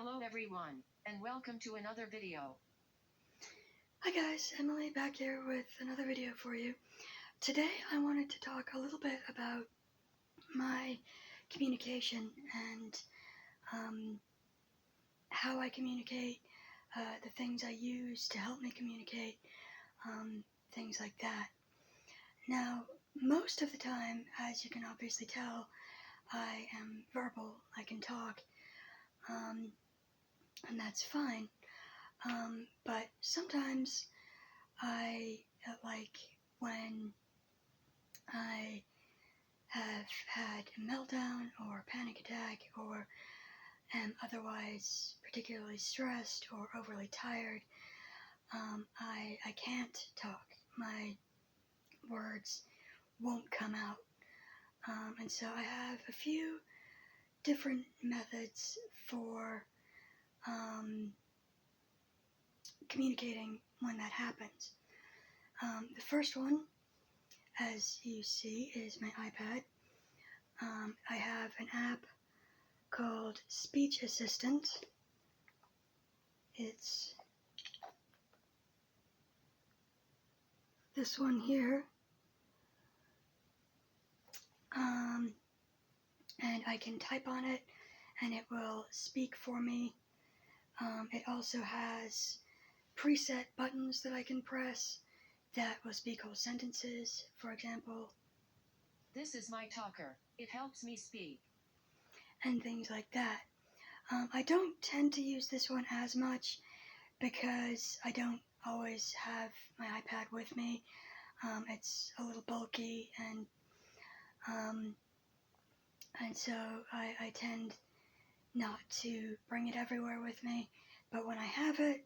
Hello everyone, and welcome to another video. Hi guys, Emily back here with another video for you. Today I wanted to talk a little bit about my communication and how I communicate, the things I use to help me communicate, things like that. Now, most of the time, as you can obviously tell, I am verbal, I can talk, and that's fine. But sometimes I like when I have had a meltdown or a panic attack or am otherwise particularly stressed or overly tired, I can't talk. My words won't come out. And so I have a few different methods for communicating when that happens. The first one, as you see, is my iPad. I have an app called Speech Assistant. It's this one here. And I can type on it and it will speak for me. It also has preset buttons that I can press that will speak whole sentences, for example. This is my talker. It helps me speak. And things like that. I don't tend to use this one as much because I don't always have my iPad with me. It's a little bulky and so I tend not to bring it everywhere with me. But when I have it,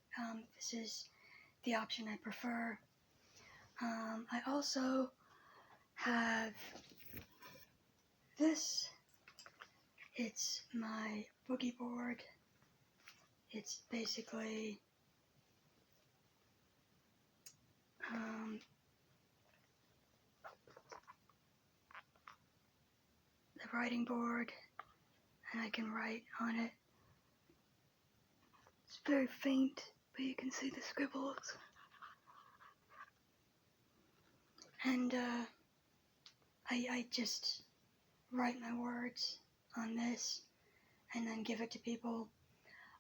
this is the option I prefer. I also have this. It's my boogie board. It's basically the writing board, and I can write on it. It's very faint, but you can see the scribbles. And I just write my words on this and then give it to people.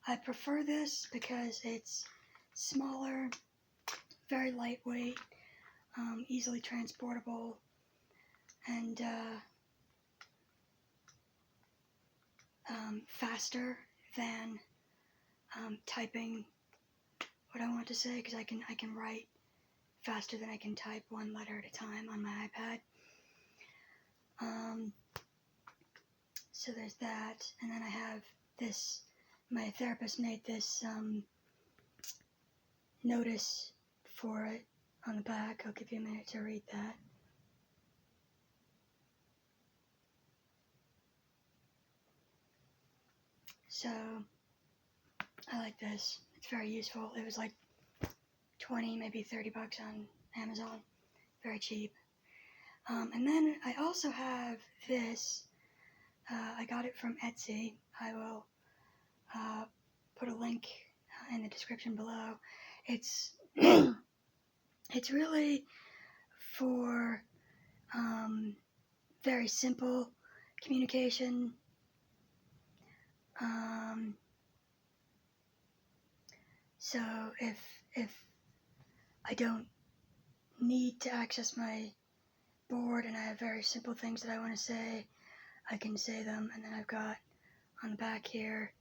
I prefer this because it's smaller, very lightweight, easily transportable, and faster than typing what I want to say, because I can write faster than I can type one letter at a time on my iPad. So there's that, and then I have this. My therapist made this notice for it on the back. I'll give you a minute to read that. So I like this. It's very useful. It was like 20, maybe 30 bucks on Amazon. Very cheap. And then I also have this. I got it from Etsy. I will put a link in the description below. It's it's really for very simple communication. So if I don't need to access my board and I have very simple things that I want to say, I can say them. And then I've got on the back here,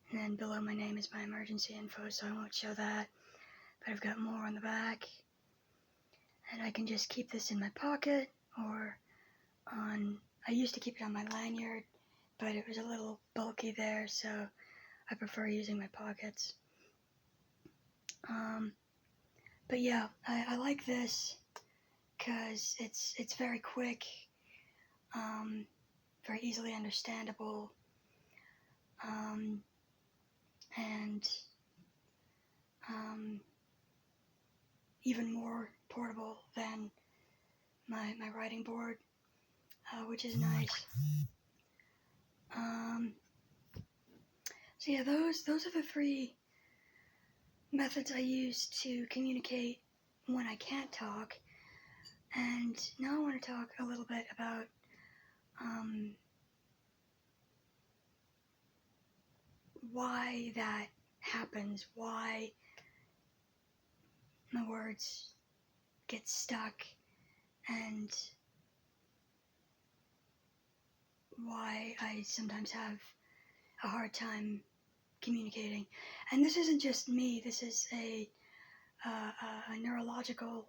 and then below my name is my emergency info, so I won't show that, but I've got more on the back. And I can just keep this in my pocket, or I used to keep it on my lanyard, but it was a little bulky there, so I prefer using my pockets. But yeah, I like this because it's very quick, very easily understandable, and even more portable than my writing board, which is nice. So yeah, those are the three methods I use to communicate when I can't talk. And now I want to talk a little bit about why that happens, why my words get stuck, and why I sometimes have a hard time communicating. And this isn't just me, this is a neurological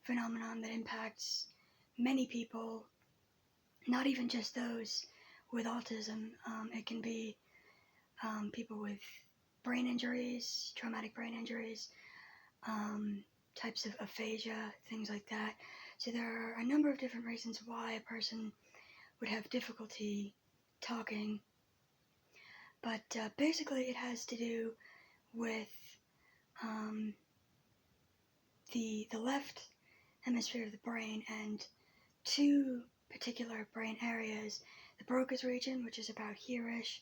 phenomenon that impacts many people, not even just those with autism. It can be people with brain injuries, traumatic brain injuries, types of aphasia, things like that. So there are a number of different reasons why a person would have difficulty talking, but basically it has to do with the left hemisphere of the brain and two particular brain areas, the Broca's region, which is about here-ish,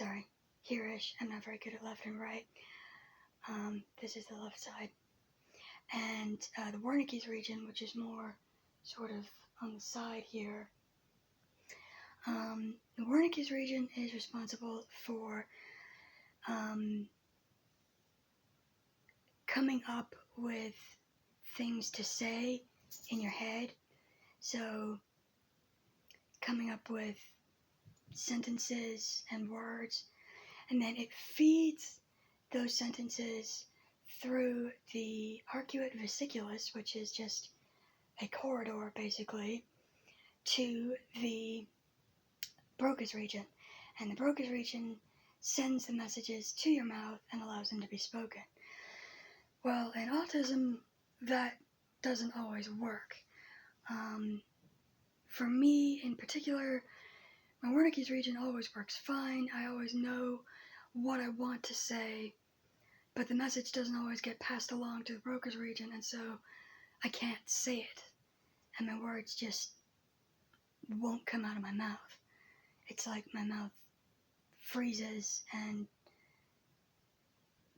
I'm not very good at left and right, this is the left side, and the Wernicke's region, which is more sort of on the side here. The Wernicke's region is responsible for coming up with things to say in your head. So coming up with sentences and words, and then it feeds those sentences through the arcuate vesiculus, which is just a corridor basically, to the Broca's region. And the Broca's region sends the messages to your mouth and allows them to be spoken. Well, in autism, that doesn't always work. For me in particular, my Wernicke's region always works fine. I always know what I want to say, but the message doesn't always get passed along to the Broca's region, and so I can't say it, and my words just won't come out of my mouth. It's like my mouth freezes, and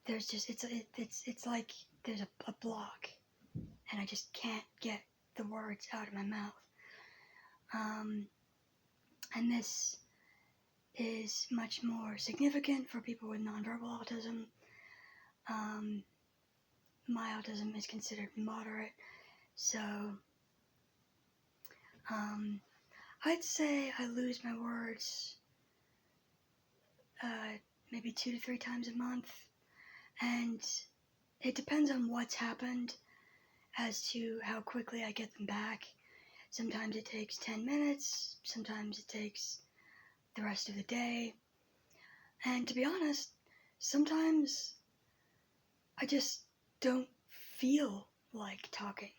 there's just it's like there's a block, and I just can't get the words out of my mouth. And this is much more significant for people with nonverbal autism. My autism is considered moderate, so I'd say I lose my words maybe 2 to 3 times a month, and it depends on what's happened as to how quickly I get them back. Sometimes it takes 10 minutes, sometimes it takes the rest of the day, and to be honest, sometimes I just don't feel like talking,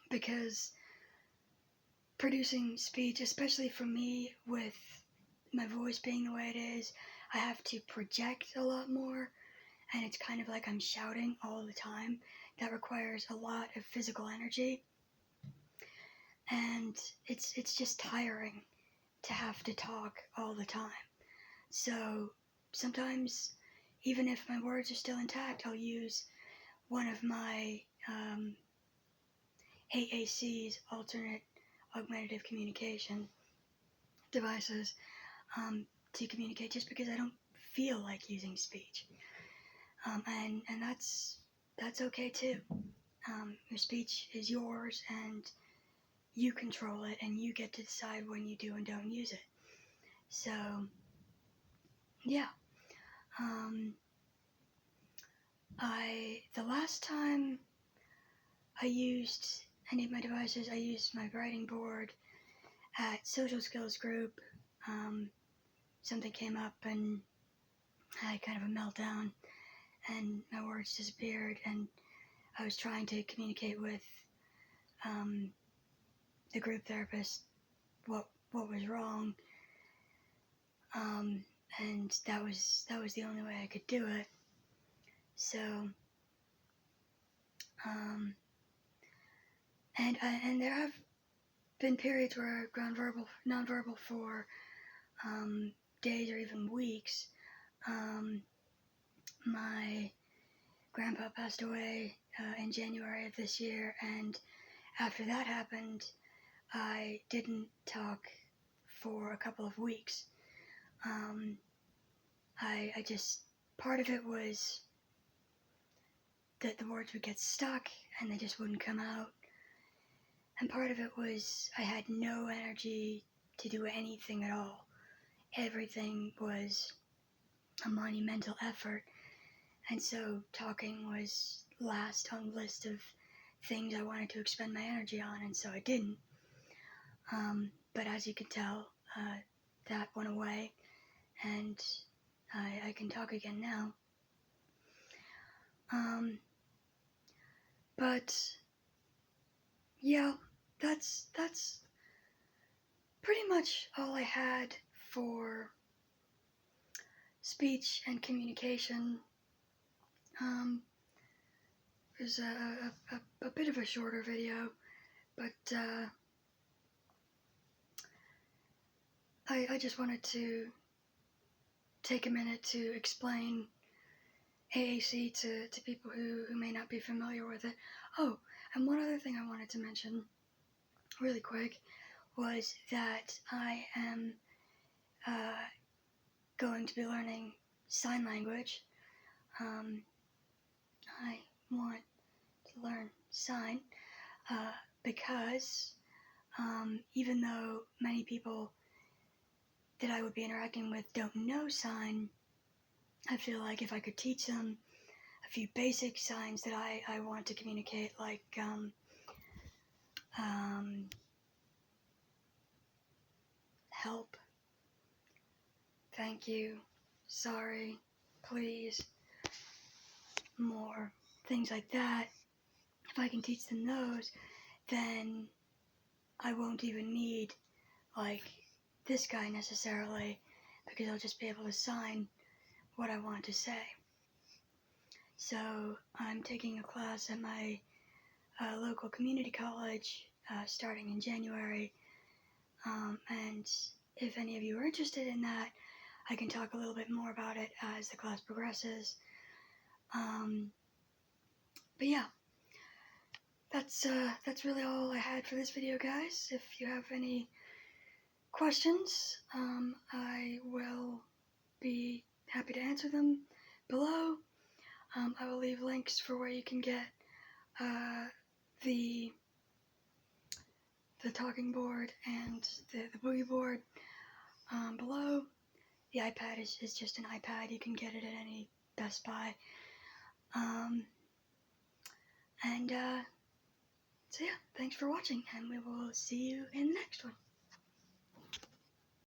because producing speech, especially for me with my voice being the way it is, I have to project a lot more, and it's kind of like I'm shouting all the time. That requires a lot of physical energy, and it's just tiring to have to talk all the time. So sometimes, even if my words are still intact, I'll use one of my AAC's alternate augmentative communication devices to communicate, just because I don't feel like using speech. And that's okay too. Your speech is yours, and you control it, and you get to decide when you do and don't use it. So, yeah. The last time I used any of my devices, I used my writing board at social skills group. Something came up and I had kind of a meltdown, and my words disappeared, and I was trying to communicate with the group therapist what was wrong, and that was the only way I could do it. So, and there have been periods where I've gone nonverbal for days or even weeks, My grandpa passed away in January of this year, and after that happened, I didn't talk for a couple of weeks. I just, part of it was that the words would get stuck and they just wouldn't come out. And part of it was I had no energy to do anything at all. Everything was a monumental effort. And so talking was last on the list of things I wanted to expend my energy on, and so I didn't. But as you can tell, that went away, and I can talk again now. But yeah, that's pretty much all I had for speech and communication. It was a bit of a shorter video, but I just wanted to take a minute to explain AAC to people who may not be familiar with it. Oh, and one other thing I wanted to mention really quick was that I am going to be learning sign language. I want to learn sign because even though many people that I would be interacting with don't know sign, I feel like if I could teach them a few basic signs that I want to communicate, like help, thank you, sorry, please, more, things like that. If I can teach them those, then I won't even need like this guy necessarily, because I'll just be able to sign what I want to say. So I'm taking a class at my local community college starting in January, and if any of you are interested in that, I can talk a little bit more about it as the class progresses. But yeah, that's really all I had for this video, guys. If you have any questions, I will be happy to answer them below. I will leave links for where you can get the talking board and the boogie board below. The iPad is just an iPad. You can get it at any Best Buy. So yeah, thanks for watching, and we will see you in the next one.